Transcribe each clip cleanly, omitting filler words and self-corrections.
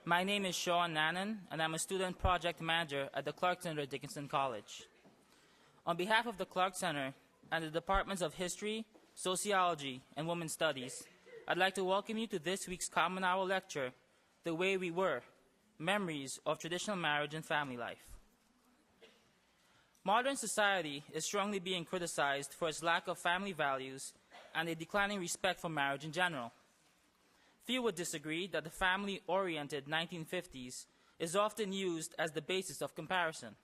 My name is Sean Nannon, and I'm a student project manager at the Clark Center at Dickinson College. On behalf of the Clark Center and the Departments of History, Sociology, and Women's Studies, I'd like to welcome you to this week's Common Hour lecture, The Way We Were, Memories of Traditional Marriage and Family Life. Modern society is strongly being criticized for its lack of family values and a declining respect for marriage in general. Few would disagree that the family-oriented 1950s is often used as the basis of comparison.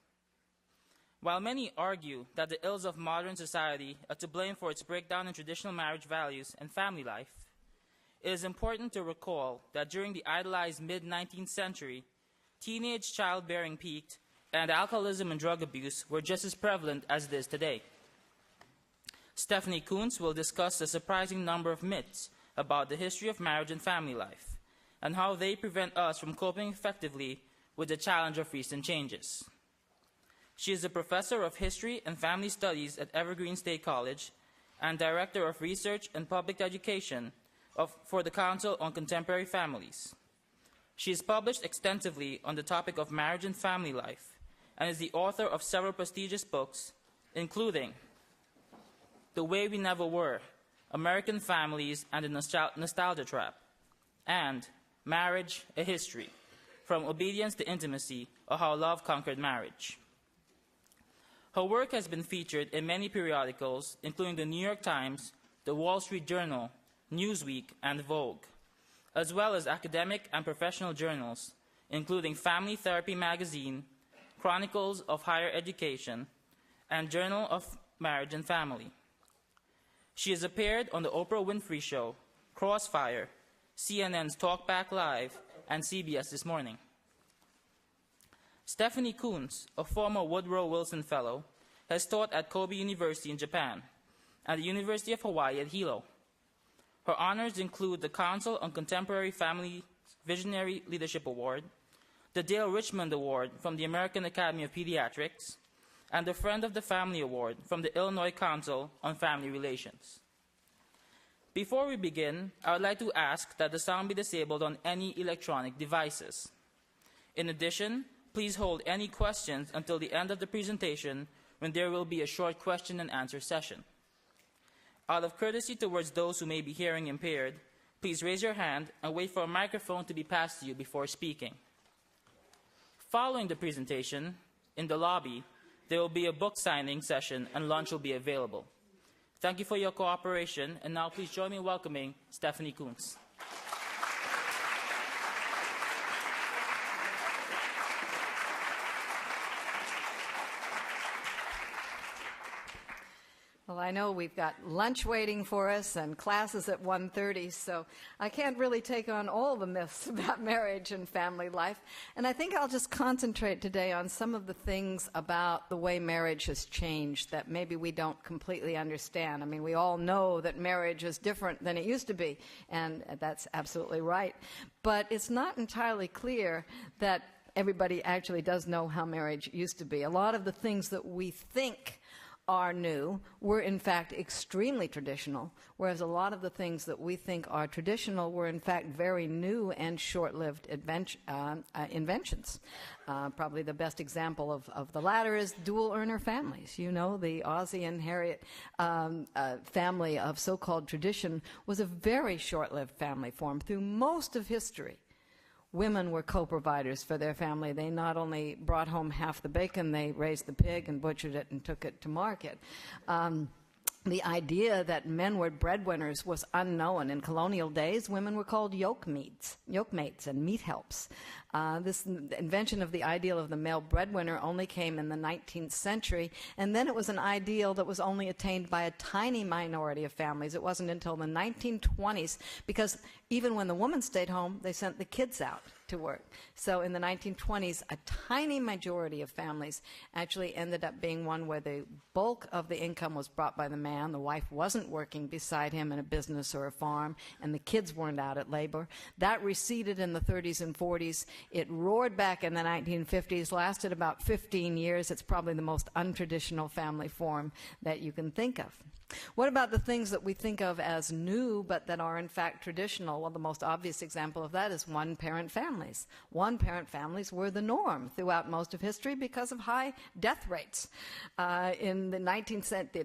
While many argue that the ills of modern society are to blame for its breakdown in traditional marriage values and family life, it is important to recall that during the idolized mid-19th century, teenage childbearing peaked and alcoholism and drug abuse were just as prevalent as it is today. Stephanie Coontz will discuss a surprising number of myths about the history of marriage and family life, and how they prevent us from coping effectively with the challenge of recent changes. She is a professor of history and family studies at Evergreen State College and director of research and public education for the Council on Contemporary Families. She has published extensively on the topic of marriage and family life, and is the author of several prestigious books, including The Way We Never Were, American Families and the Nostalgia Trap, and Marriage, a History, From Obedience to Intimacy, or How Love Conquered Marriage. Her work has been featured in many periodicals, including the New York Times, the Wall Street Journal, Newsweek, and Vogue, as well as academic and professional journals, including Family Therapy Magazine, Chronicles of Higher Education, and Journal of Marriage and Family. She has appeared on The Oprah Winfrey Show, Crossfire, CNN's Talk Back Live, and CBS This Morning. Stephanie Coontz, a former Woodrow Wilson Fellow, has taught at Kobe University in Japan and the University of Hawaii at Hilo. Her honors include the Council on Contemporary Family Visionary Leadership Award, the Dale Richmond Award from the American Academy of Pediatrics, and the Friend of the Family Award from the Illinois Council on Family Relations. Before we begin, I would like to ask that the sound be disabled on any electronic devices. In addition, please hold any questions until the end of the presentation, when there will be a short question and answer session. Out of courtesy towards those who may be hearing impaired, please raise your hand and wait for a microphone to be passed to you before speaking. Following the presentation, in the lobby, there will be a book signing session and lunch will be available. Thank you for your cooperation, and now please join me in welcoming Stephanie Coontz. Well, I know we've got lunch waiting for us and classes at 1:30, so I can't really take on all the myths about marriage and family life. And I think I'll just concentrate today on some of the things about the way marriage has changed that maybe we don't completely understand. I mean, we all know that marriage is different than it used to be, and that's absolutely right. But it's not entirely clear that everybody actually does know how marriage used to be. A lot of the things that we think are new were in fact extremely traditional, whereas a lot of the things that we think are traditional were in fact very new and short-lived inventions. Probably the best example of the latter is dual-earner families. You know, the Ozzie and Harriet family of so-called tradition was a very short-lived family form through most of history. Women were co-providers for their family. They not only brought home half the bacon, they raised the pig and butchered it and took it to market. The idea that men were breadwinners was unknown. In colonial days, women were called yokemates and meat helps. This invention of the ideal of the male breadwinner only came in the 19th century, and then it was an ideal that was only attained by a tiny minority of families. It wasn't until the 1920s, because even when the woman stayed home, they sent the kids out to work. So in the 1920s, a tiny majority of families actually ended up being one where the bulk of the income was brought by the man. The wife wasn't working beside him in a business or a farm, and the kids weren't out at labor. That receded in the 30s and 40s. It roared back in the 1950s, lasted about 15 years. It's probably the most untraditional family form that you can think of. What about the things that we think of as new but that are in fact traditional? Well, the most obvious example of that is one-parent families. families. One-parent families were the norm throughout most of history because of high death rates. In the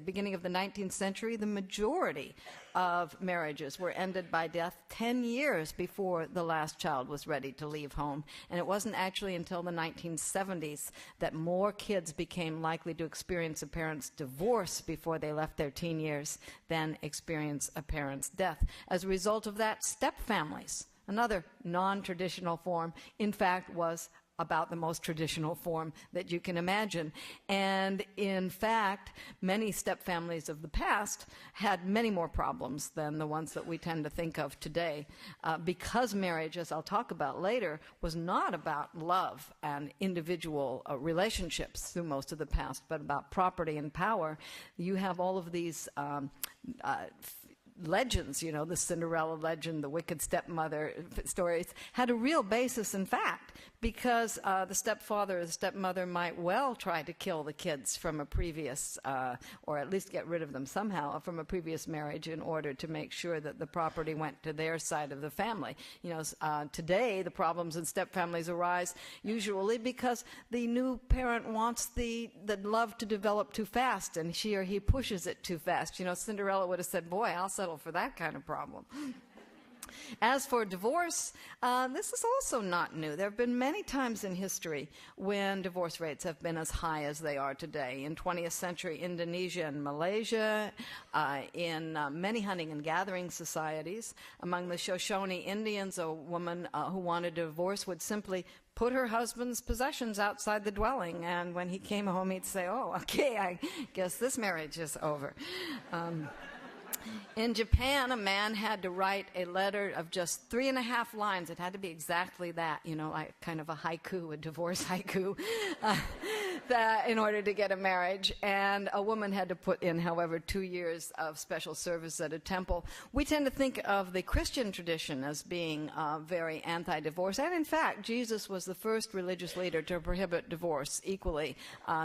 beginning of the 19th century, the majority of marriages were ended by death 10 years before the last child was ready to leave home. And it wasn't actually until the 1970s that more kids became likely to experience a parent's divorce before they left their teen years than experience a parent's death. As a result of that, step-families, another non-traditional form, in fact was about the most traditional form that you can imagine. And in fact, many step-families of the past had many more problems than the ones that we tend to think of today. Because marriage, as I'll talk about later, was not about love and individual relationships through most of the past, but about property and power, you have all of these legends, you know, the Cinderella legend, the wicked stepmother stories, had a real basis in fact, because the stepfather or the stepmother might well try to kill the kids from a previous, or at least get rid of them somehow from a previous marriage in order to make sure that the property went to their side of the family. You know, today the problems in stepfamilies arise usually because the new parent wants the love to develop too fast, and she or he pushes it too fast. You know, Cinderella would have said, boy, I'll settle for that kind of problem. As for divorce, this is also not new. There have been many times in history when divorce rates have been as high as they are today. In 20th century Indonesia and Malaysia, in many hunting and gathering societies. Among the Shoshone Indians, a woman who wanted a divorce would simply put her husband's possessions outside the dwelling, and when he came home he'd say, oh, okay, I guess this marriage is over. In Japan, a man had to write a letter of just 3.5 lines. It had to be exactly that, you know, like kind of a haiku, a divorce haiku, that in order to get a marriage. And a woman had to put in, however, 2 years of special service at a temple. We tend to think of the Christian tradition as being very anti-divorce. And in fact, Jesus was the first religious leader to prohibit divorce equally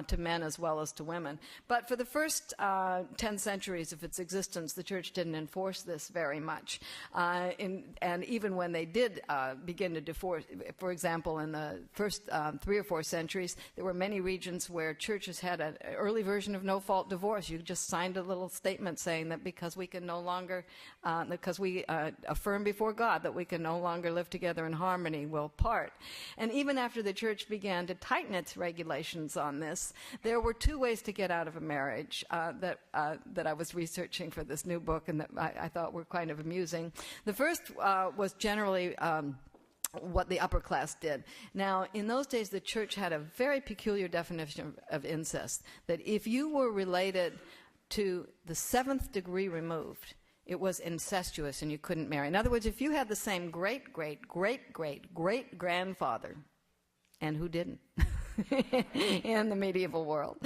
to men as well as to women. But for the first 10 centuries of its existence, the church didn't enforce this very much. And even when they did begin to divorce, for example, in the first 3 or 4 centuries, there were many regions where churches had an early version of no-fault divorce. You just signed a little statement saying that because we can no longer, because we affirm before God that we can no longer live together in harmony, we'll part. And even after the church began to tighten its regulations on this, there were 2 ways to get out of a marriage that I was researching for this new book, and that I thought were kind of amusing. The first was generally what the upper class did. Now, in those days, the church had a very peculiar definition of incest, that if you were related to the 7th degree removed, it was incestuous and you couldn't marry. In other words, if you had the same great-great-great-great-great-grandfather, and who didn't? In the medieval world,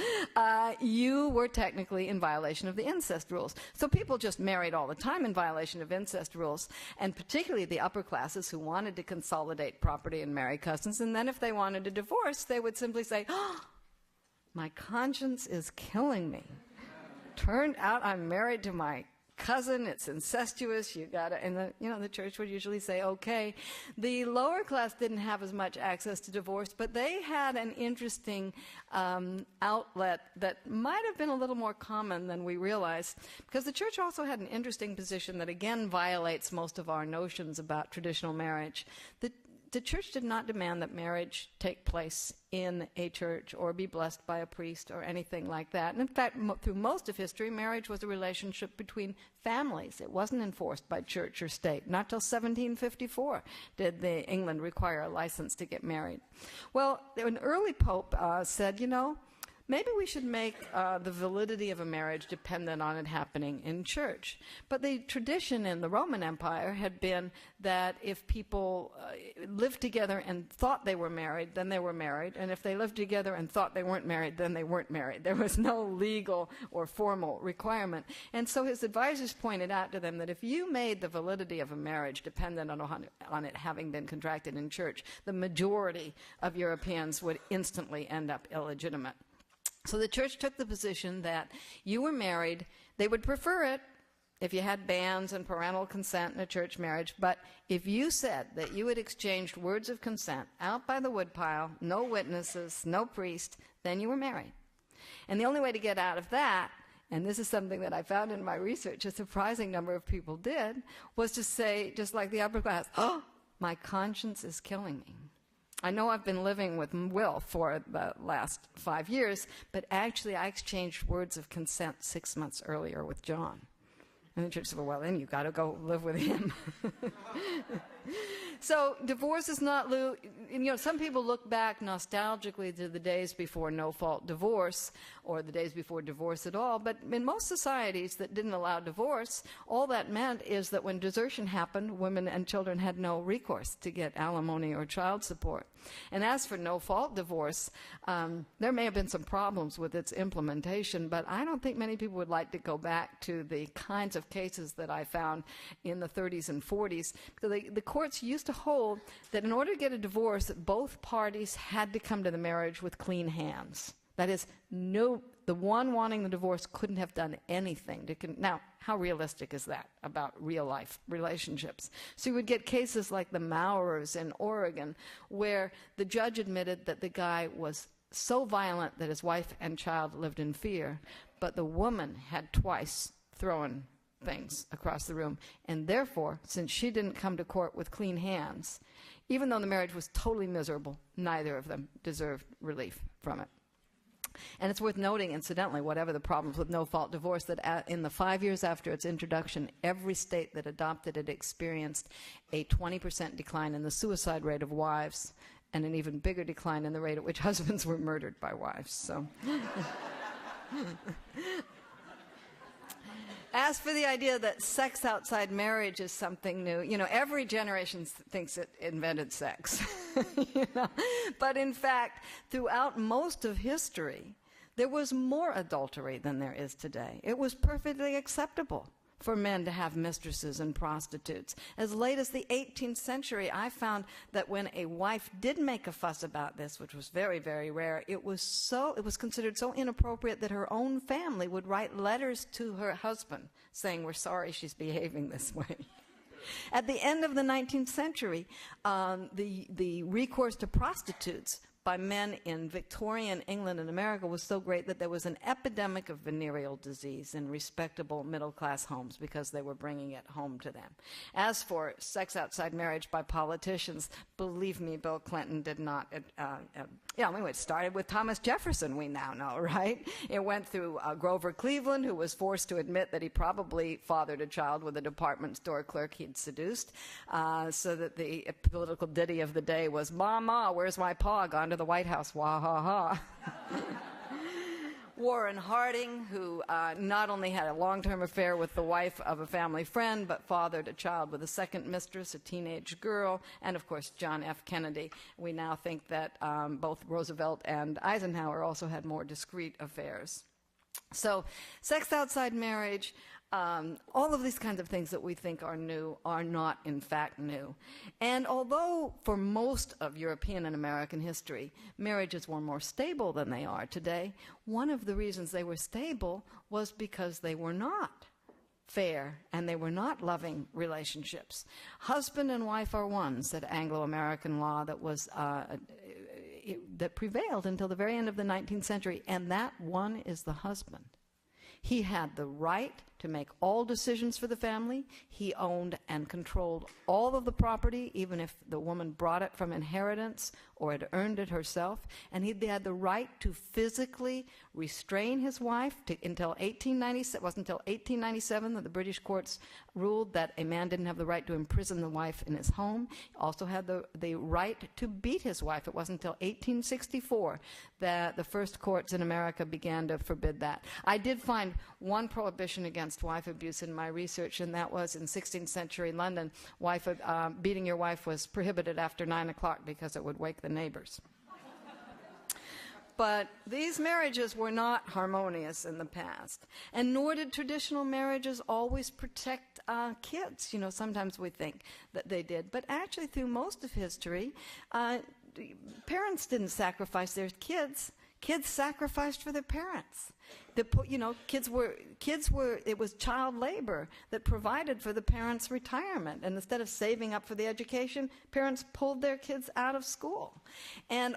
you were technically in violation of the incest rules. So people just married all the time in violation of incest rules, and particularly the upper classes who wanted to consolidate property and marry cousins. And then if they wanted a divorce, they would simply say, oh, my conscience is killing me. Turned out I'm married to my cousin, it's incestuous, you gotta, and the church would usually say, okay. The lower class didn't have as much access to divorce, but they had an interesting outlet that might have been a little more common than we realize, because the church also had an interesting position that again violates most of our notions about traditional marriage. The church did not demand that marriage take place in a church or be blessed by a priest or anything like that. And in fact, through most of history, marriage was a relationship between families. It wasn't enforced by church or state. Not till 1754 did England require a license to get married. Well, an early pope said, maybe we should make the validity of a marriage dependent on it happening in church. But the tradition in the Roman Empire had been that if people lived together and thought they were married, then they were married. And if they lived together and thought they weren't married, then they weren't married. There was no legal or formal requirement. And so his advisors pointed out to them that if you made the validity of a marriage dependent on it having been contracted in church, the majority of Europeans would instantly end up illegitimate. So the church took the position that you were married, they would prefer it, if you had banns and parental consent in a church marriage, but if you said that you had exchanged words of consent out by the woodpile, no witnesses, no priest, then you were married. And the only way to get out of that, and this is something that I found in my research, a surprising number of people did, was to say, just like the upper class, oh, my conscience is killing me. I know I've been living with Will for the last 5 years, but actually I exchanged words of consent 6 months earlier with John. And the church said, well, then you've got to go live with him. So divorce is not, some people look back nostalgically to the days before no-fault divorce or the days before divorce at all. But in most societies that didn't allow divorce, all that meant is that when desertion happened, women and children had no recourse to get alimony or child support. And as for no-fault divorce, there may have been some problems with its implementation, but I don't think many people would like to go back to the kinds of cases that I found in the 30s and 40s. Because the courts used to hold that in order to get a divorce, both parties had to come to the marriage with clean hands. That is, the one wanting the divorce couldn't have done anything. Now, how realistic is that about real-life relationships? So you would get cases like the Maurers in Oregon, where the judge admitted that the guy was so violent that his wife and child lived in fear, but the woman had twice thrown things across the room. And therefore, since she didn't come to court with clean hands, even though the marriage was totally miserable, neither of them deserved relief from it. And it's worth noting, incidentally, whatever the problems with no-fault divorce, that in the 5 years after its introduction, every state that adopted it experienced a 20% decline in the suicide rate of wives and an even bigger decline in the rate at which husbands were murdered by wives. So, as for the idea that sex outside marriage is something new, every generation thinks it invented sex. But in fact, throughout most of history, there was more adultery than there is today. It was perfectly acceptable for men to have mistresses and prostitutes. As late as the 18th century, I found that when a wife did make a fuss about this, which was very, very rare, it was considered so inappropriate that her own family would write letters to her husband saying, we're sorry she's behaving this way. At the end of the 19th century, the recourse to prostitutes by men in Victorian England and America was so great that there was an epidemic of venereal disease in respectable middle-class homes because they were bringing it home to them. As for sex outside marriage by politicians, believe me, Bill Clinton did not. It started with Thomas Jefferson, we now know, right? It went through Grover Cleveland, who was forced to admit that he probably fathered a child with a department store clerk he'd seduced, so that the political ditty of the day was, "Mama, where's my paw? Gone to the White House, wah ha ha." Warren Harding, who not only had a long-term affair with the wife of a family friend, but fathered a child with a second mistress, a teenage girl, and of course John F. Kennedy. We now think that both Roosevelt and Eisenhower also had more discreet affairs. So sex outside marriage, all of these kinds of things that we think are new are not, in fact, new. And although for most of European and American history, marriages were more stable than they are today, one of the reasons they were stable was because they were not fair and they were not loving relationships. Husband and wife are one, said Anglo-American law that was that prevailed until the very end of the 19th century, and that one is the husband. He had the right to make all decisions for the family. He owned and controlled all of the property, even if the woman brought it from inheritance or had earned it herself. And he had the right to physically restrain his wife until 1897. It wasn't until 1897 that the British courts ruled that a man didn't have the right to imprison the wife in his home. He also had the right to beat his wife. It wasn't until 1864 that the first courts in America began to forbid that. I did find one prohibition against wife abuse in my research, and that was in 16th century London. Beating your wife was prohibited after 9 o'clock because it would wake the neighbors. But these marriages were not harmonious in the past, and nor did traditional marriages always protect kids. Sometimes we think that they did, but actually through most of history, parents didn't sacrifice their kids. Kids sacrificed for their parents. Kids were, it was child labor that provided for the parents' retirement. And instead of saving up for the education, parents pulled their kids out of school. And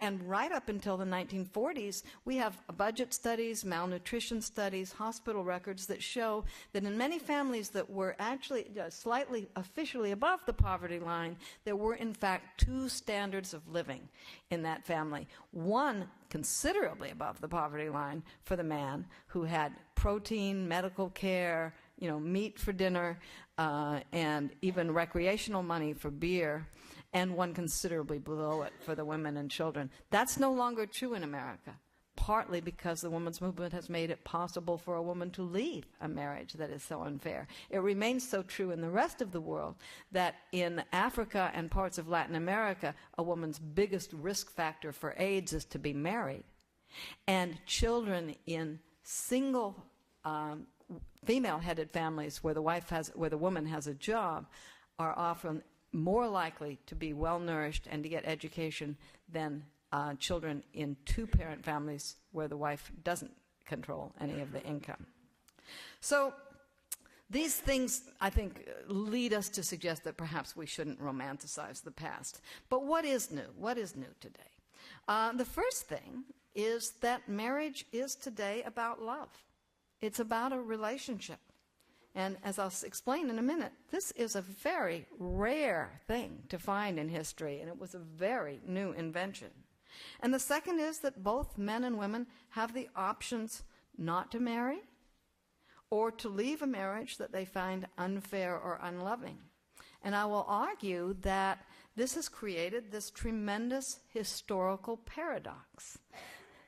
and right up until the 1940s, we have budget studies, malnutrition studies, hospital records that show that in many families that were actually slightly officially above the poverty line, there were in fact 2 standards of living in that family. One considerably above the poverty line for the man, who had protein, medical care, meat for dinner, and even recreational money for beer, and one considerably below it for the women and children. That's no longer true in America, partly because the women's movement has made it possible for a woman to leave a marriage that is so unfair. It remains so true in the rest of the world that in Africa and parts of Latin America, a woman's biggest risk factor for AIDS is to be married. And children in single female-headed families where the woman has a job are often more likely to be well-nourished and to get education than children in 2-parent families where the wife doesn't control any of the income. So these things, I think, lead us to suggest that perhaps we shouldn't romanticize the past. But what is new? What is new today? The first thing is that marriage is today about love. It's about a relationship. And as I'll explain in a minute, this is a very rare thing to find in history, and it was a very new invention. And the second is that both men and women have the options not to marry or to leave a marriage that they find unfair or unloving. And I will argue that this has created this tremendous historical paradox,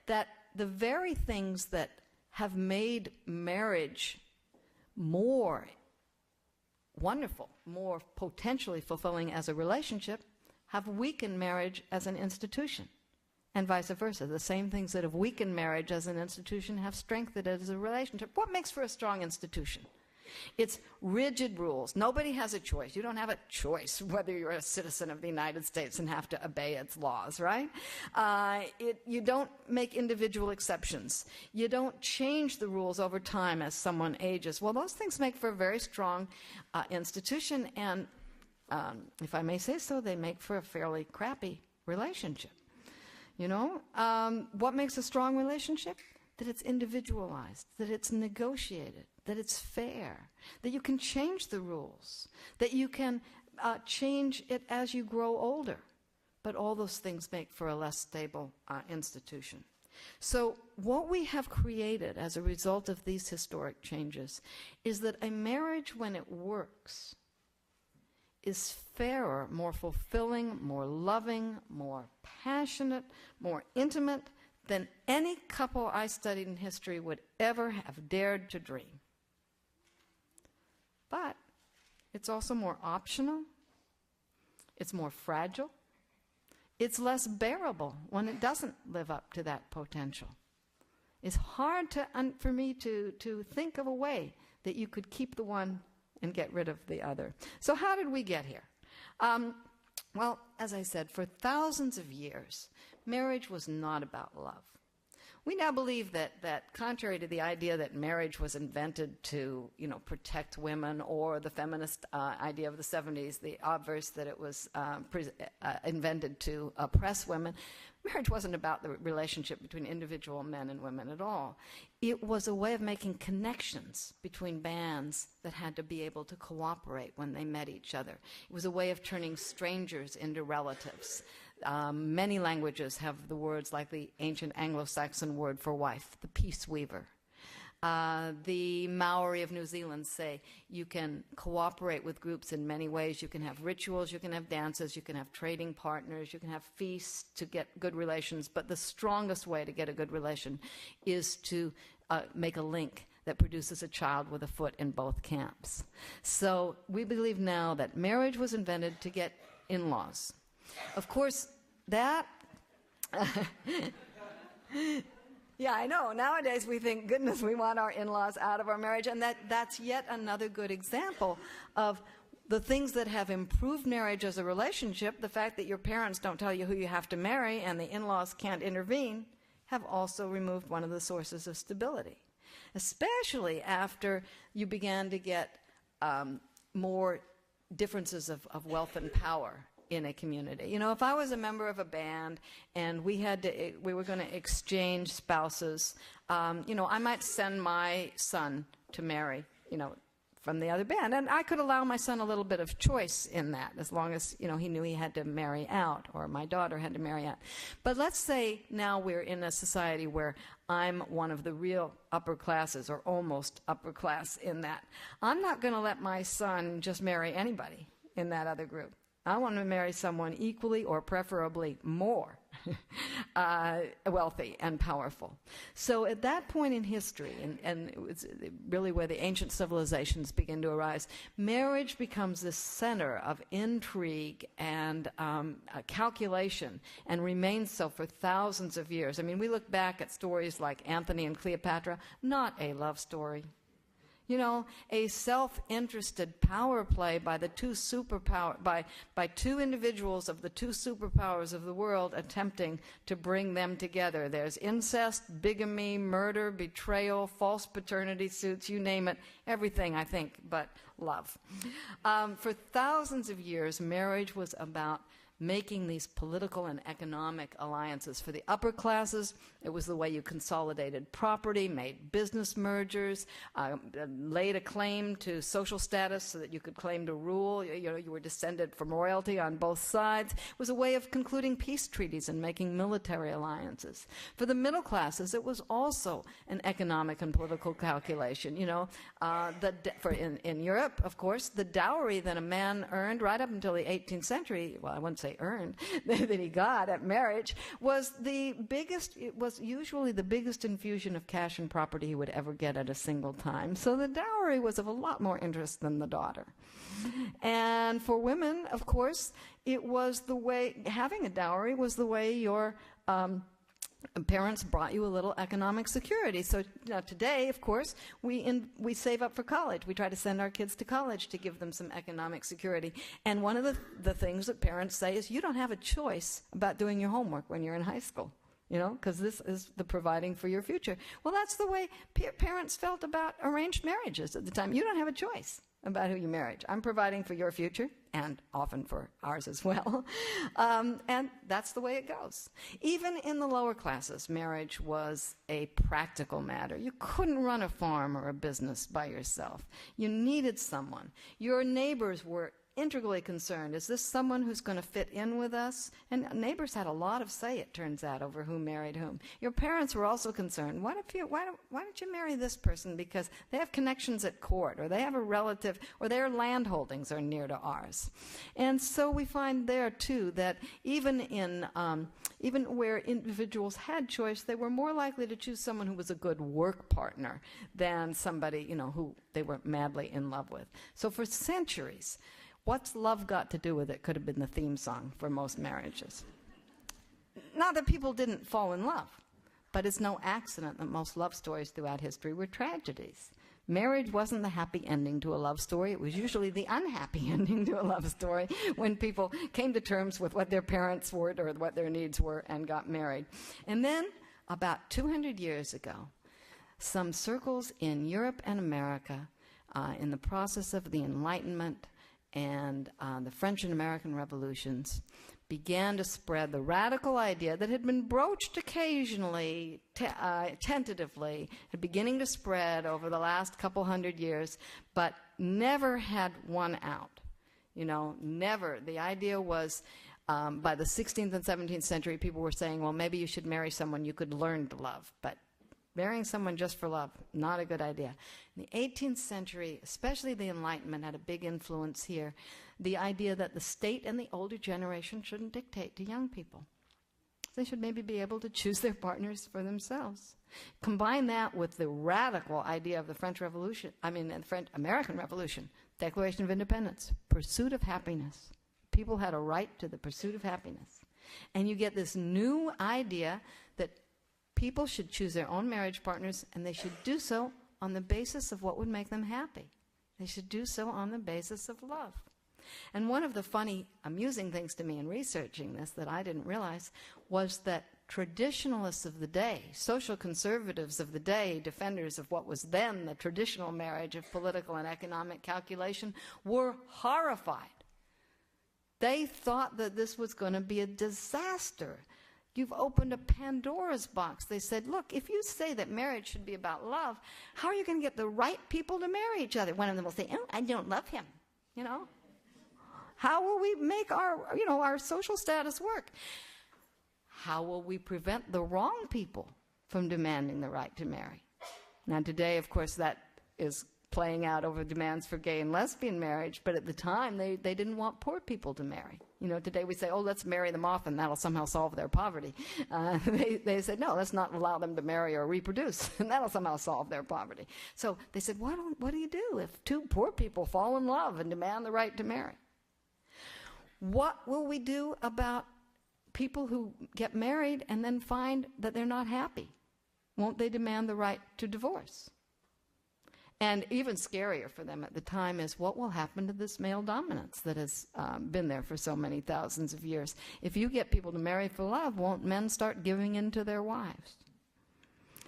that the very things that have made marriage more wonderful, more potentially fulfilling as a relationship, have weakened marriage as an institution, and vice versa. The same things that have weakened marriage as an institution have strengthened it as a relationship. What makes for a strong institution? It's rigid rules. Nobody has a choice. You don't have a choice whether you're a citizen of the United States and have to obey its laws, right? You don't make individual exceptions. You don't change the rules over time as someone ages. Well, those things make for a very strong institution, and if I may say so, they make for a fairly crappy relationship. What makes a strong relationship? That it's individualized, that it's negotiated, that it's fair, that you can change the rules, that you can change it as you grow older. But all those things make for a less stable institution. So what we have created as a result of these historic changes is that a marriage, when it works, is fairer, more fulfilling, more loving, more passionate, more intimate than any couple I studied in history would ever have dared to dream. But it's also more optional, it's more fragile, it's less bearable when it doesn't live up to that potential. It's hard for me to think of a way that you could keep the one and get rid of the other. So how did we get here? Well, as I said, for thousands of years, marriage was not about love. We now believe that contrary to the idea that marriage was invented to, protect women, or the feminist idea of the 70s, the obverse that it was invented to oppress women, marriage wasn't about the relationship between individual men and women at all. It was a way of making connections between bands that had to be able to cooperate when they met each other. It was a way of turning strangers into relatives. Many languages have the words like the ancient Anglo-Saxon word for wife, the peace weaver. The Maori of New Zealand say you can cooperate with groups in many ways. You can have rituals, you can have dances, you can have trading partners, you can have feasts to get good relations, but the strongest way to get a good relation is to make a link that produces a child with a foot in both camps. So we believe now that marriage was invented to get in-laws. Of course, that... Yeah, I know. Nowadays we think, goodness, we want our in-laws out of our marriage, and that's yet another good example of the things that have improved marriage as a relationship. The fact that your parents don't tell you who you have to marry and the in-laws can't intervene have also removed one of the sources of stability, especially after you began to get more differences of wealth and power in a community. You know, if I was a member of a band and we were going to exchange spouses, you know, I might send my son to marry, you know, from the other band. And I could allow my son a little bit of choice in that, as long as, you know, he knew he had to marry out, or my daughter had to marry out. But let's say now we're in a society where I'm one of the real upper classes, or almost upper class in that. I'm not going to let my son just marry anybody in that other group. I want to marry someone equally or preferably more wealthy and powerful. So at that point in history, and it's really where the ancient civilizations begin to arise, marriage becomes the center of intrigue and calculation, and remains so for thousands of years. I mean, we look back at stories like Antony and Cleopatra, not a love story. You know, a self-interested power play by the by two individuals of the two superpowers of the world attempting to bring them together. There's incest, bigamy, murder, betrayal, false paternity suits, you name it, everything, I think, but love. For thousands of years, marriage was about making these political and economic alliances. For the upper classes, it was the way you consolidated property, made business mergers, laid a claim to social status so that you could claim to rule. You know, you were descended from royalty on both sides. It was a way of concluding peace treaties and making military alliances. For the middle classes, it was also an economic and political calculation. You know, in Europe, of course, the dowry that a man earned right up until the 18th century, well, I wouldn't say earned, that he got at marriage, was the biggest, it was usually the biggest infusion of cash and property he would ever get at a single time. So the dowry was of a lot more interest than the daughter. And for women, of course, it was the way, having a dowry was the way your parents brought you a little economic security. So today, of course, we save up for college. We try to send our kids to college to give them some economic security. And one of the things that parents say is, you don't have a choice about doing your homework when you're in high school, you know, because this is the providing for your future. Well, that's the way parents felt about arranged marriages at the time. You don't have a choice about who you marry. I'm providing for your future, and often for ours as well. And that's the way it goes. Even in the lower classes, marriage was a practical matter. You couldn't run a farm or a business by yourself. You needed someone. Your neighbors were integrally concerned. Is this someone who's going to fit in with us? And neighbors had a lot of say, it turns out, over who married whom. Your parents were also concerned. Why don't you marry this person because they have connections at court, or they have a relative, or their land holdings are near to ours? And so we find there too that even where individuals had choice, they were more likely to choose someone who was a good work partner than somebody, you know, who they were madly in love with. So for centuries, what's love got to do with it could have been the theme song for most marriages. Not that people didn't fall in love, but it's no accident that most love stories throughout history were tragedies. Marriage wasn't the happy ending to a love story. It was usually the unhappy ending to a love story when people came to terms with what their parents were or what their needs were and got married. And then, about 200 years ago, some circles in Europe and America, in the process of the Enlightenment and the French and American revolutions, began to spread the radical idea that had been broached occasionally, tentatively, beginning to spread over the last couple hundred years, but never had won out. You know, never. The idea was, by the 16th and 17th century, people were saying, well, maybe you should marry someone you could learn to love, but marrying someone just for love, not a good idea. In the 18th century, especially the Enlightenment, had a big influence here. The idea that the state and the older generation shouldn't dictate to young people. They should maybe be able to choose their partners for themselves. Combine that with the radical idea of the French Revolution, the American Revolution, Declaration of Independence, pursuit of happiness. People had a right to the pursuit of happiness. And you get this new idea that people should choose their own marriage partners, and they should do so on the basis of what would make them happy. They should do so on the basis of love. And one of the funny, amusing things to me in researching this that I didn't realize was that traditionalists of the day, social conservatives of the day, defenders of what was then the traditional marriage of political and economic calculation, were horrified. They thought that this was going to be a disaster. You've opened a Pandora's box. They said, look, if you say that marriage should be about love, how are you going to get the right people to marry each other? One of them will say, oh, I don't love him, you know. How will we make our social status work? How will we prevent the wrong people from demanding the right to marry? Now, today, of course, that is playing out over demands for gay and lesbian marriage, but at the time, they didn't want poor people to marry. You know, today we say, oh, let's marry them off and that'll somehow solve their poverty. They said, no, let's not allow them to marry or reproduce, and that'll somehow solve their poverty. So they said, what do you do if two poor people fall in love and demand the right to marry? What will we do about people who get married and then find that they're not happy? Won't they demand the right to divorce? And even scarier for them at the time is what will happen to this male dominance that has been there for so many thousands of years. If you get people to marry for love, won't men start giving in to their wives?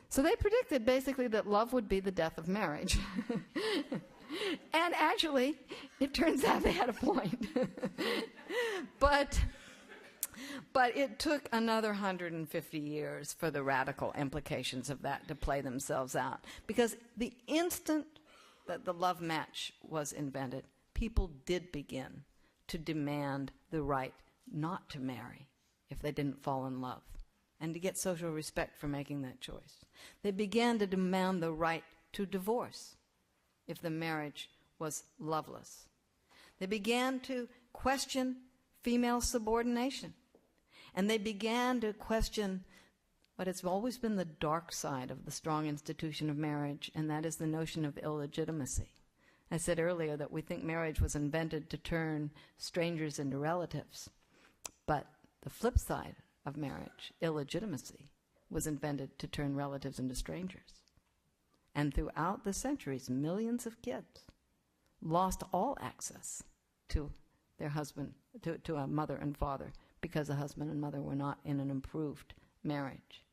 So they predicted basically that love would be the death of marriage. And actually, it turns out they had a point. But it took another 150 years for the radical implications of that to play themselves out. Because the instant that the love match was invented, people did begin to demand the right not to marry if they didn't fall in love, and to get social respect for making that choice. They began to demand the right to divorce if the marriage was loveless. They began to question female subordination. And they began to question what has always been the dark side of the strong institution of marriage, and that is the notion of illegitimacy. I said earlier that we think marriage was invented to turn strangers into relatives. But the flip side of marriage, illegitimacy, was invented to turn relatives into strangers. And throughout the centuries, millions of kids lost all access to their husband, to a mother and father, because the husband and mother were not in an improved marriage.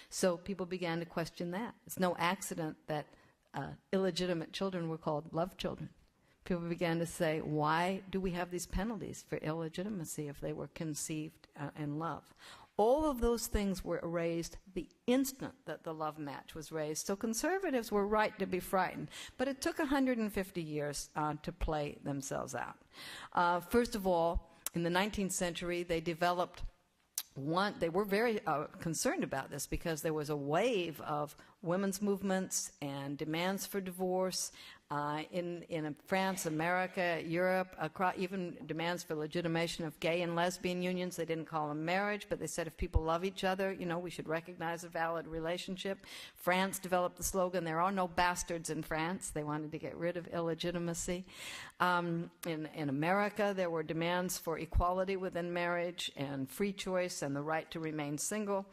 So people began to question that. It's no accident that illegitimate children were called love children. People began to say, why do we have these penalties for illegitimacy if they were conceived in love? All of those things were erased the instant that the love match was raised. So conservatives were right to be frightened. But it took 150 years to play themselves out. First of all, in the 19th century, they developed they were very concerned about this because there was a wave of women's movements and demands for divorce in France, America, Europe, even demands for legitimation of gay and lesbian unions. They didn't call them marriage, but they said if people love each other, we should recognize a valid relationship. France developed the slogan, there are no bastards in France. They wanted to get rid of illegitimacy. In America, there were demands for equality within marriage and free choice and the right to remain single.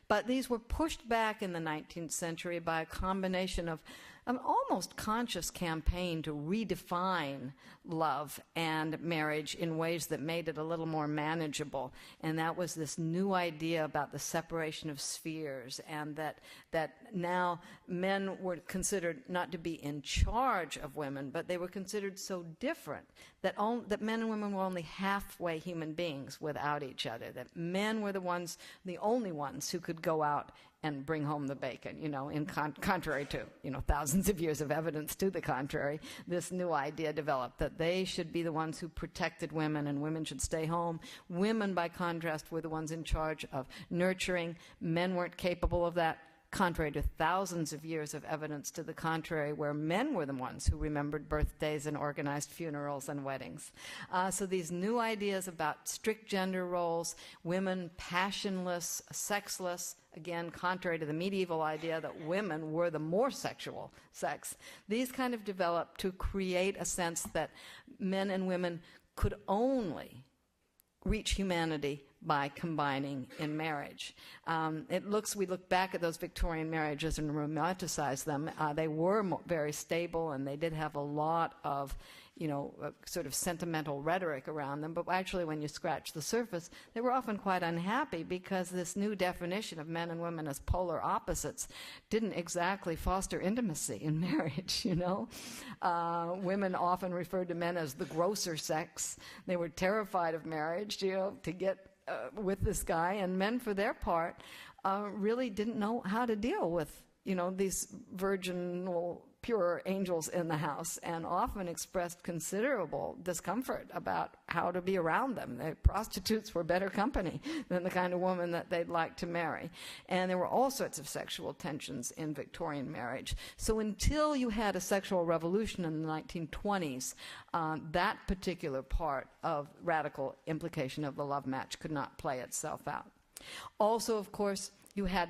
But these were pushed back in the 19th century by a combination of an almost conscious campaign to redefine love and marriage in ways that made it a little more manageable. And that was this new idea about the separation of spheres, and that now men were considered not to be in charge of women, but they were considered so different that men and women were only halfway human beings without each other, that men were the only ones who could go out and bring home the bacon, contrary to, thousands of years of evidence to the contrary. This new idea developed that they should be the ones who protected women and women should stay home. Women, by contrast, were the ones in charge of nurturing. Men weren't capable of that, contrary to thousands of years of evidence to the contrary, where men were the ones who remembered birthdays and organized funerals and weddings. So these new ideas about strict gender roles, women passionless, sexless, again, contrary to the medieval idea that women were the more sexual sex, these kind of developed to create a sense that men and women could only reach humanity by combining in marriage. We look back at those Victorian marriages and romanticize them. They were very stable, and they did have a lot of, sort of sentimental rhetoric around them, but actually when you scratch the surface, they were often quite unhappy because this new definition of men and women as polar opposites didn't exactly foster intimacy in marriage, Women often referred to men as the grosser sex. They were terrified of marriage, to get with this guy, and men, for their part, really didn't know how to deal with, these virginal, pure angels in the house, and often expressed considerable discomfort about how to be around them. The prostitutes were better company than the kind of woman that they'd like to marry. And there were all sorts of sexual tensions in Victorian marriage. So until you had a sexual revolution in the 1920s, that particular part of radical implication of the love match could not play itself out. Also, of course, you had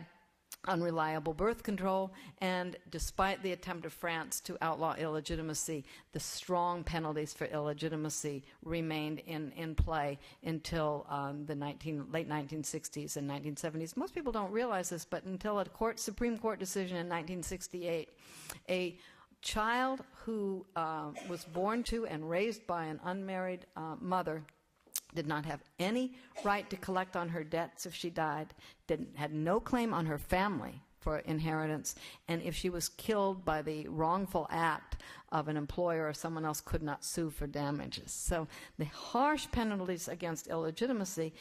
unreliable birth control, and despite the attempt of France to outlaw illegitimacy, the strong penalties for illegitimacy remained in play until the late 1960s and 1970s. Most people don't realize this, but until a Supreme Court decision in 1968, a child who was born to and raised by an unmarried mother did not have any right to collect on her debts if she died, had no claim on her family for inheritance, and if she was killed by the wrongful act of an employer or someone else, could not sue for damages. So the harsh penalties against illegitimacy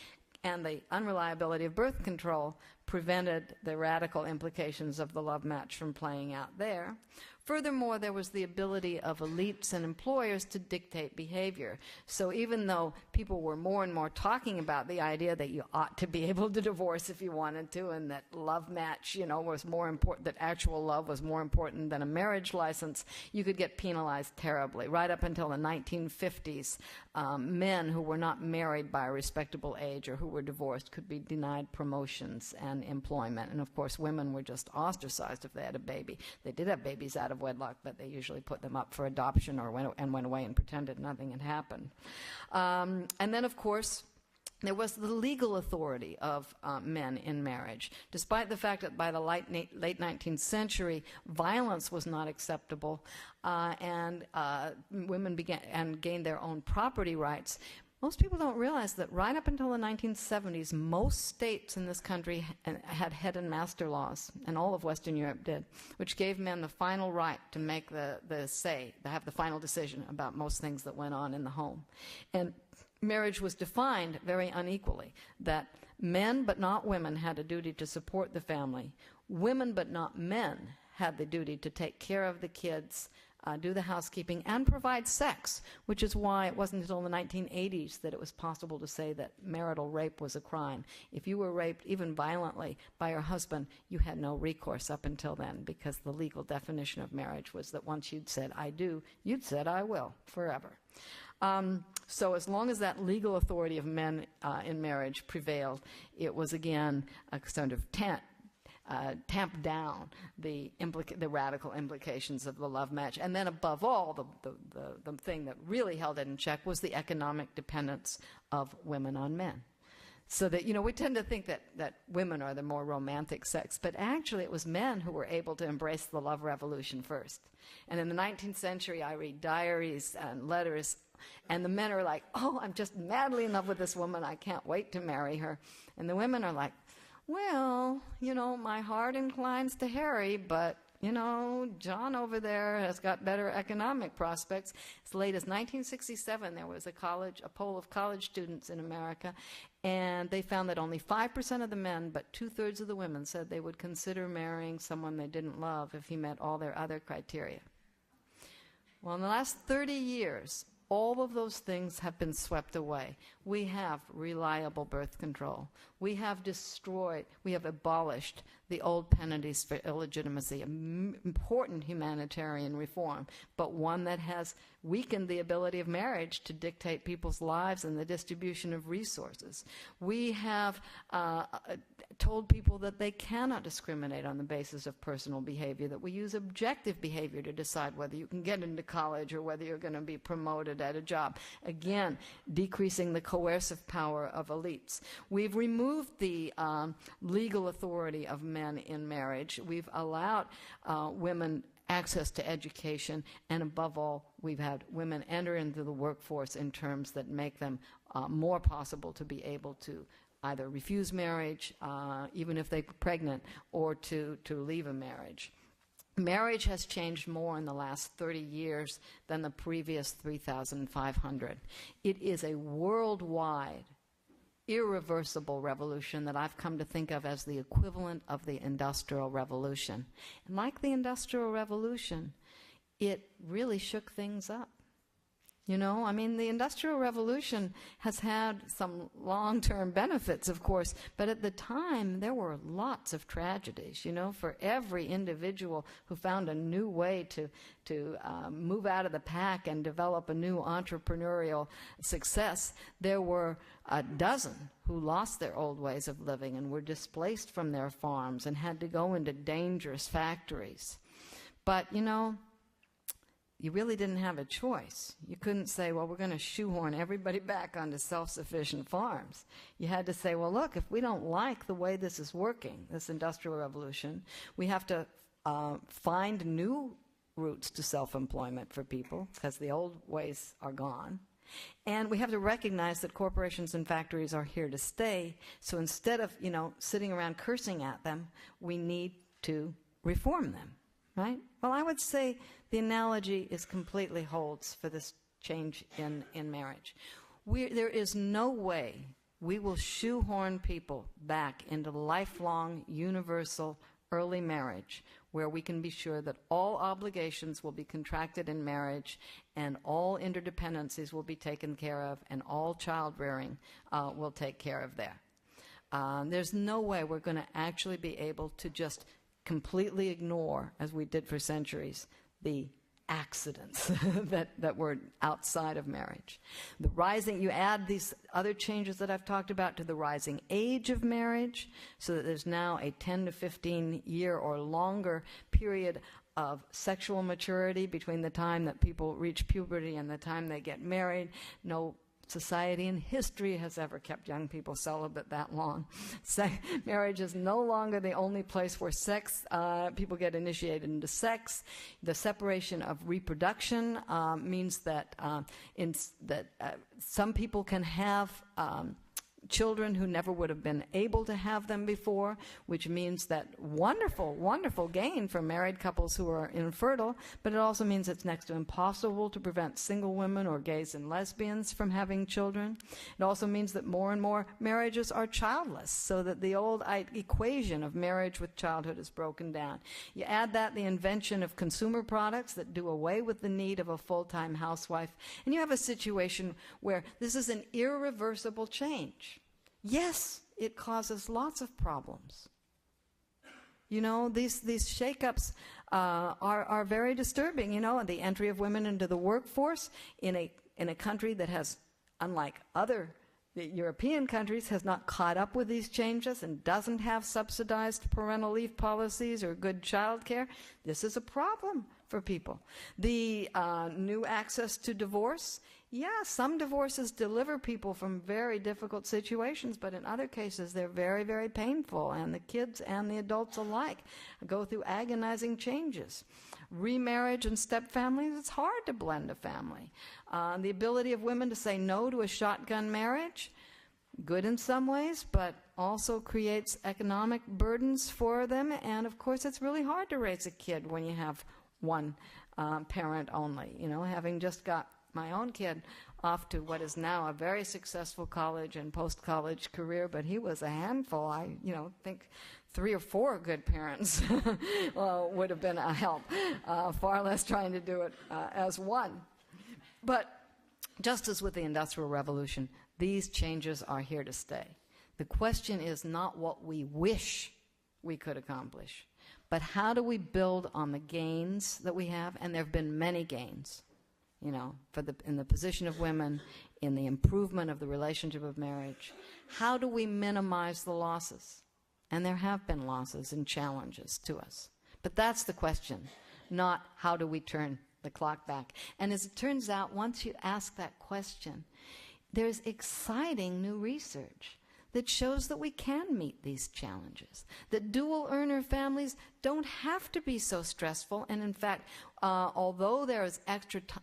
and the unreliability of birth control prevented the radical implications of the love match from playing out there. Furthermore, there was the ability of elites and employers to dictate behavior. So even though people were more and more talking about the idea that you ought to be able to divorce if you wanted to, and that love match, was more important, that actual love was more important than a marriage license, you could get penalized terribly. Right up until the 1950s, men who were not married by a respectable age or who were divorced could be denied promotions and employment. And of course, women were just ostracized if they had a baby. They did have babies out of wedlock, but they usually put them up for adoption or went away and pretended nothing had happened. And then, of course, there was the legal authority of men in marriage. Despite the fact that by the late 19th century, violence was not acceptable, and women began and gained their own property rights, most people don't realize that right up until the 1970s, most states in this country had head and master laws, and all of Western Europe did, which gave men the final right to make the say, to have the final decision about most things that went on in the home. And marriage was defined very unequally, that men but not women had a duty to support the family. Women but not men had the duty to take care of the kids, do the housekeeping, and provide sex, which is why it wasn't until the 1980s that it was possible to say that marital rape was a crime. If you were raped, even violently, by your husband, you had no recourse up until then, because the legal definition of marriage was that once you'd said, I do, you'd said, I will, forever. So as long as that legal authority of men in marriage prevailed, it was again a sort of tamp down the radical implications of the love match. And then above all, the thing that really held it in check was the economic dependence of women on men. So that, we tend to think that women are the more romantic sex, but actually it was men who were able to embrace the love revolution first. And in the 19th century, I read diaries and letters, and the men are like, oh, I'm just madly in love with this woman, I can't wait to marry her. And the women are like, well, my heart inclines to Harry, but, John over there has got better economic prospects. As late as 1967, there was a poll of college students in America, and they found that only 5% of the men, but 2/3 of the women said they would consider marrying someone they didn't love if he met all their other criteria. Well, in the last 30 years, all of those things have been swept away. We have reliable birth control. We have abolished the old penalties for illegitimacy, an important humanitarian reform, but one that has weakened the ability of marriage to dictate people's lives and the distribution of resources. We have told people that they cannot discriminate on the basis of personal behavior, that we use objective behavior to decide whether you can get into college or whether you're going to be promoted at a job. Again, decreasing the coercive power of elites. We've removed the legal authority of men in marriage. We've allowed women access to education, and above all, we've had women enter into the workforce in terms that make them more possible to be able to either refuse marriage, even if they're pregnant, or to leave a marriage. Marriage has changed more in the last 30 years than the previous 3,500. It is a worldwide, irreversible revolution that I've come to think of as the equivalent of the Industrial Revolution. And like the Industrial Revolution, it really shook things up. You know, I mean, the Industrial Revolution has had some long-term benefits, of course, but at the time there were lots of tragedies. You know, for every individual who found a new way to move out of the pack and develop a new entrepreneurial success, there were a dozen who lost their old ways of living and were displaced from their farms and had to go into dangerous factories. But, you know, you really didn't have a choice. You couldn't say, well, we're going to shoehorn everybody back onto self-sufficient farms. You had to say, well, look, if we don't like the way this is working, this Industrial Revolution, we have to find new routes to self-employment for people because the old ways are gone. And we have to recognize that corporations and factories are here to stay. So instead of, you know, sitting around cursing at them, we need to reform them, right? Well, I would say the analogy completely holds for this change in marriage. There is no way we will shoehorn people back into lifelong, universal, early marriage where we can be sure that all obligations will be contracted in marriage and all interdependencies will be taken care of and all child rearing will take care of there. There's no way we're going to actually be able to just completely ignore, as we did for centuries, the accidents that were outside of marriage. The rising, you add these other changes that I've talked about to the rising age of marriage, so that there's now a 10 to 15 year or longer period of sexual maturity between the time that people reach puberty and the time they get married. No society in history has ever kept young people celibate that long. Marriage is no longer the only place where people get initiated into sex. The separation of reproduction means that some people can have children who never would have been able to have them before, which means that wonderful, wonderful gain for married couples who are infertile, but it also means it's next to impossible to prevent single women or gays and lesbians from having children. It also means that more and more marriages are childless, so that the old equation of marriage with childhood is broken down. You add that the invention of consumer products that do away with the need of a full-time housewife, and you have a situation where this is an irreversible change. Yes, it causes lots of problems. You know, these shakeups are very disturbing. You know, the entry of women into the workforce in a country that has, unlike other European countries, has not caught up with these changes and doesn't have subsidized parental leave policies or good child care. This is a problem for people. The new access to divorce. Yeah, some divorces deliver people from very difficult situations, but in other cases they're very, very painful, and the kids and the adults alike go through agonizing changes. Remarriage and step-families, it's hard to blend a family. The ability of women to say no to a shotgun marriage, good in some ways, but also creates economic burdens for them, and of course it's really hard to raise a kid when you have one parent only. You know, having just got my own kid off to what is now a very successful college and post-college career, but he was a handful. I think 3 or 4 good parents would have been a help, far less trying to do it as one. But just as with the Industrial Revolution, these changes are here to stay. The question is not what we wish we could accomplish, but how do we build on the gains that we have, and there have been many gains. You know, in the position of women, in the improvement of the relationship of marriage. How do we minimize the losses? And there have been losses and challenges to us. But that's the question, not how do we turn the clock back. And as it turns out, once you ask that question, there's exciting new research that shows that we can meet these challenges, that dual earner families don't have to be so stressful. And in fact, although there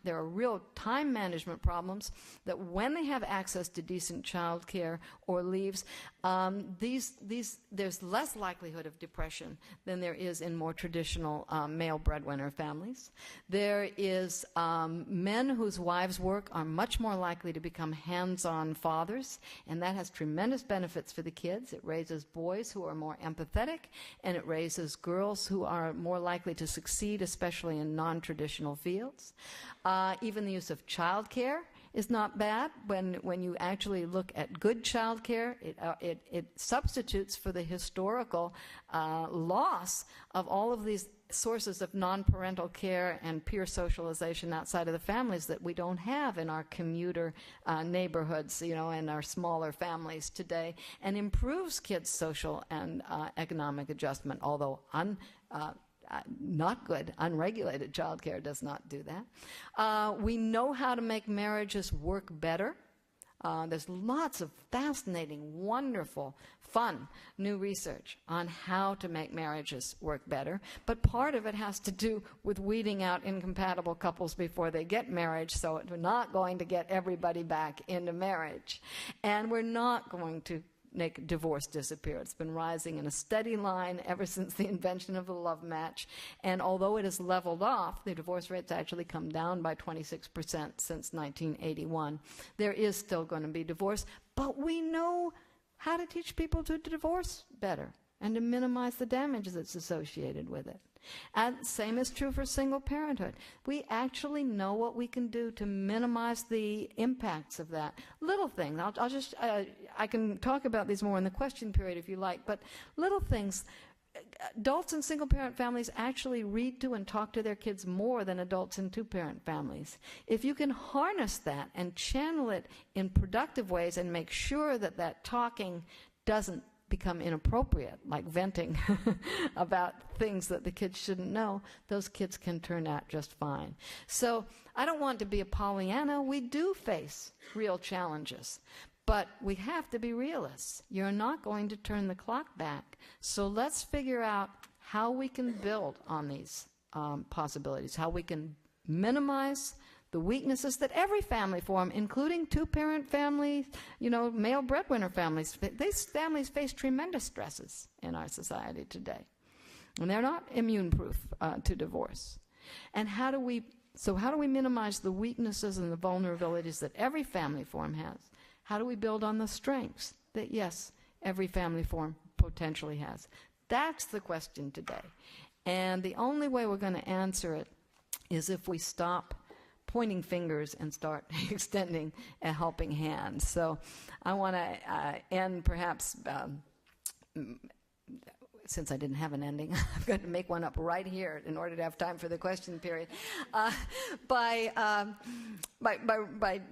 are real time management problems, that when they have access to decent child care or leaves, there's less likelihood of depression than there is in more traditional male breadwinner families. There is men whose wives work are much more likely to become hands-on fathers, and that has tremendous benefits for the kids. It raises boys who are more empathetic, and it raises girls who are more likely to succeed, especially in non-traditional fields. Even the use of child care is not bad. When you actually look at good child care, it substitutes for the historical loss of all of these sources of non-parental care and peer socialization outside of the families that we don't have in our commuter neighborhoods, and our smaller families today, and improves kids' social and economic adjustment, although not good. Unregulated child care does not do that. We know how to make marriages work better. There's lots of fascinating, wonderful, fun new research on how to make marriages work better. But part of it has to do with weeding out incompatible couples before they get married, so we're not going to get everybody back into marriage. And we're not going to make divorce disappear. It's been rising in a steady line ever since the invention of the love match. And although it has leveled off, the divorce rate's actually come down by 26% since 1981. There is still going to be divorce, but we know how to teach people to divorce better and to minimize the damage that's associated with it. And same is true for single parenthood. We actually know what we can do to minimize the impacts of that. Little things. I can talk about these more in the question period if you like, but little things. Adults in single-parent families actually read to and talk to their kids more than adults in two-parent families. If you can harness that and channel it in productive ways and make sure that that talking doesn't become inappropriate, like venting about things that the kids shouldn't know, those kids can turn out just fine. So I don't want to be a Pollyanna. We do face real challenges, but we have to be realists. You're not going to turn the clock back. So let's figure out how we can build on these possibilities, how we can minimize the weaknesses that every family form, including two-parent families, male breadwinner families. These families face tremendous stresses in our society today, and they're not immune-proof to divorce. And how do we minimize the weaknesses and the vulnerabilities that every family form has? How do we build on the strengths that, yes, every family form potentially has? That's the question today. And the only way we're going to answer it is if we stop pointing fingers and start extending a helping hand. So I want to end perhaps, since I didn't have an ending, I'm going to make one up right here in order to have time for the question period, by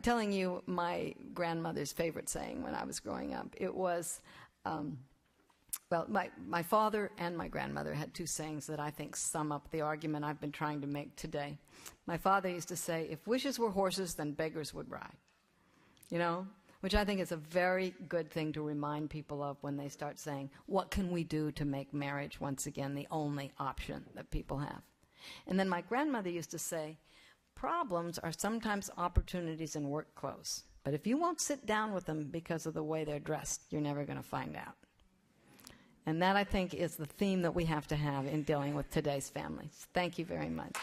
telling you my grandmother's favorite saying when I was growing up. It was, my father and my grandmother had two sayings that I think sum up the argument I've been trying to make today. My father used to say, if wishes were horses, then beggars would ride. Which I think is a very good thing to remind people of when they start saying, what can we do to make marriage, once again, the only option that people have? And then my grandmother used to say, problems are sometimes opportunities in work clothes. But if you won't sit down with them because of the way they're dressed, you're never going to find out. And that, I think, is the theme that we have to have in dealing with today's families. Thank you very much.